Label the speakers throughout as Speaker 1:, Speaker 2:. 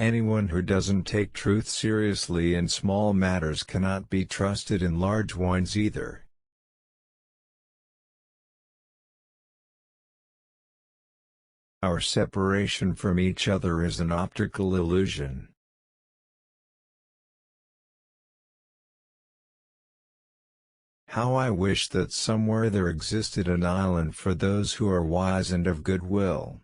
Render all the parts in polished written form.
Speaker 1: Anyone who doesn't take truth seriously in small matters cannot be trusted in large ones either. Our separation from each other is an optical illusion. How I wish that somewhere there existed an island for those who are wise and of good will.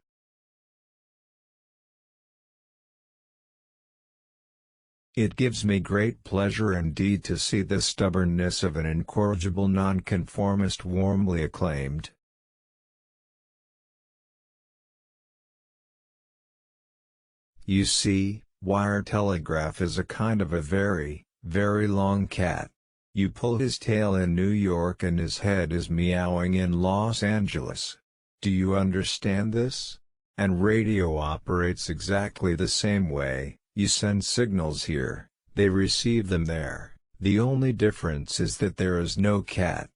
Speaker 1: It gives me great pleasure indeed to see the stubbornness of an incorrigible nonconformist warmly acclaimed. You see, wire telegraph is a kind of a very, very long cat. You pull his tail in New York and his head is meowing in Los Angeles. Do you understand this? And radio operates exactly the same way. You send signals here, they receive them there. The only difference is that there is no cat.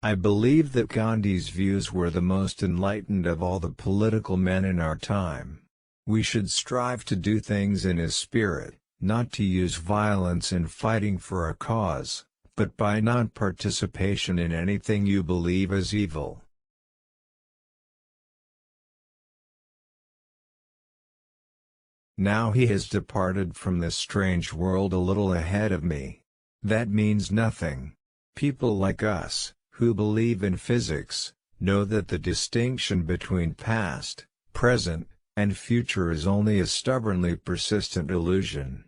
Speaker 1: I believe that Gandhi's views were the most enlightened of all the political men in our time. We should strive to do things in his spirit, not to use violence in fighting for a cause, but by non-participation in anything you believe is evil. Now he has departed from this strange world a little ahead of me. That means nothing. People like us, who believe in physics, know that the distinction between past, present, and future is only a stubbornly persistent illusion.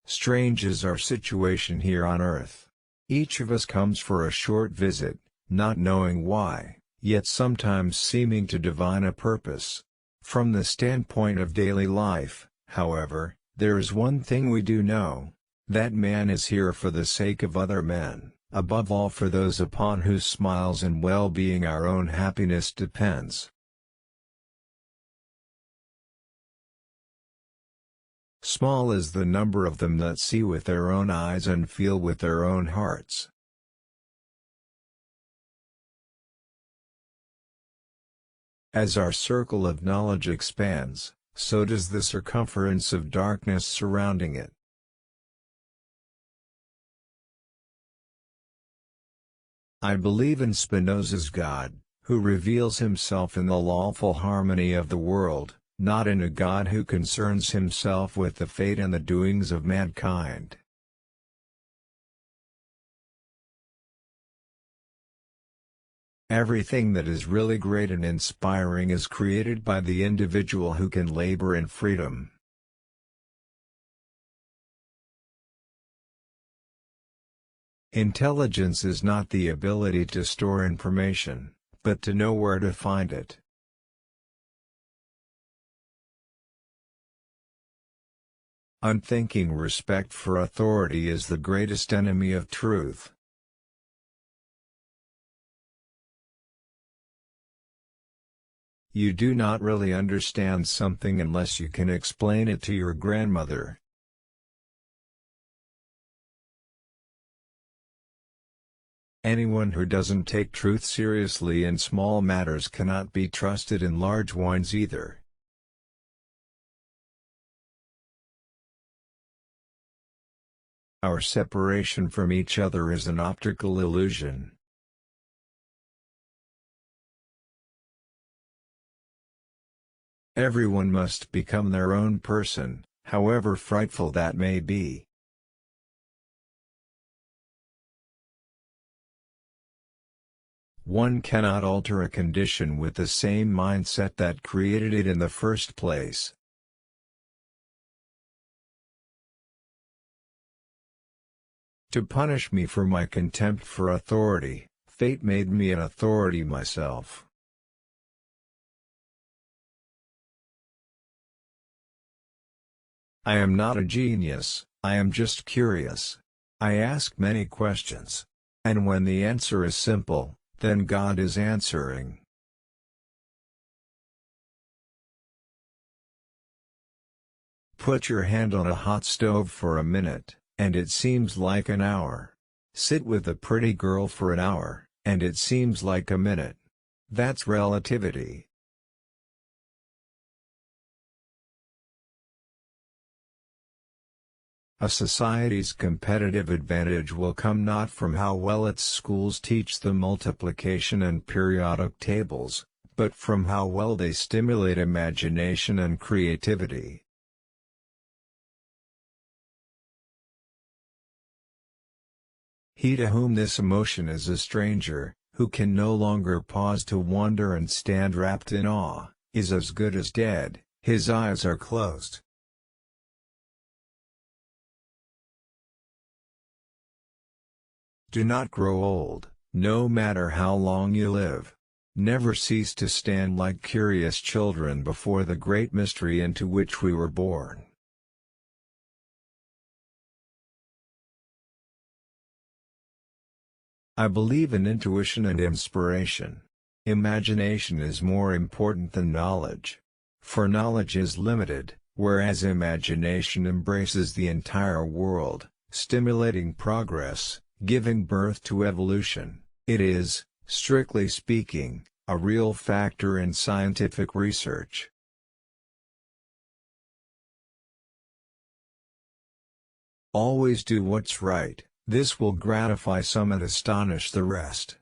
Speaker 1: Strange is our situation here on Earth. Each of us comes for a short visit, not knowing why, yet sometimes seeming to divine a purpose. From the standpoint of daily life, however, there is one thing we do know: that man is here for the sake of other men, above all for those upon whose smiles and well-being our own happiness depends. Small is the number of them that see with their own eyes and feel with their own hearts. As our circle of knowledge expands, so does the circumference of darkness surrounding it. I believe in Spinoza's God, who reveals himself in the lawful harmony of the world, not in a God who concerns himself with the fate and the doings of mankind. Everything that is really great and inspiring is created by the individual who can labor in freedom. Intelligence is not the ability to store information, but to know where to find it. Unthinking respect for authority is the greatest enemy of truth. You do not really understand something unless you can explain it to your grandmother. Anyone who doesn't take truth seriously in small matters cannot be trusted in large ones either. Our separation from each other is an optical illusion. Everyone must become their own person, however frightful that may be. One cannot alter a condition with the same mindset that created it in the first place. To punish me for my contempt for authority, fate made me an authority myself. I am not a genius, I am just curious. I ask many questions. And when the answer is simple, then God is answering. Put your hand on a hot stove for a minute, and it seems like an hour. Sit with a pretty girl for an hour, and it seems like a minute. That's relativity. A society's competitive advantage will come not from how well its schools teach the multiplication and periodic tables, but from how well they stimulate imagination and creativity. He to whom this emotion is a stranger, who can no longer pause to wonder and stand wrapped in awe, is as good as dead. His eyes are closed. Do not grow old, no matter how long you live. Never cease to stand like curious children before the great mystery into which we were born. I believe in intuition and inspiration. Imagination is more important than knowledge. For knowledge is limited, whereas imagination embraces the entire world, stimulating progress, giving birth to evolution. It is, strictly speaking, a real factor in scientific research. Always do what's right, this will gratify some and astonish the rest.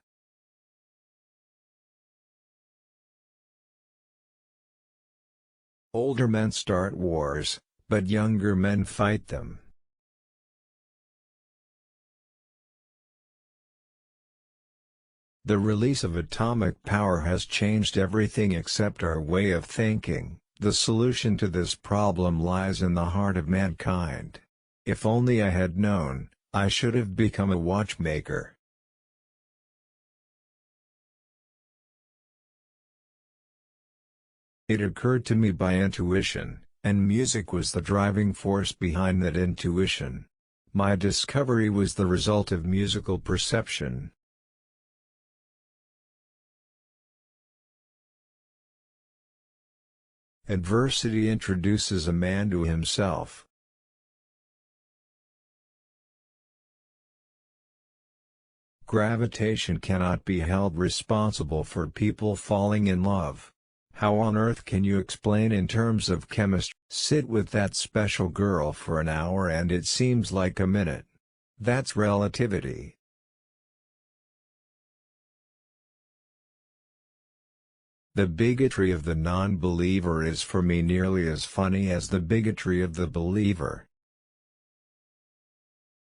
Speaker 1: Older men start wars, but younger men fight them. The release of atomic power has changed everything except our way of thinking. The solution to this problem lies in the heart of mankind. If only I had known, I should have become a watchmaker. It occurred to me by intuition, and music was the driving force behind that intuition. My discovery was the result of musical perception. Adversity introduces a man to himself. Gravitation cannot be held responsible for people falling in love. How on earth can you explain in terms of chemistry? Sit with that special girl for an hour and it seems like a minute. That's relativity. The bigotry of the non-believer is for me nearly as funny as the bigotry of the believer.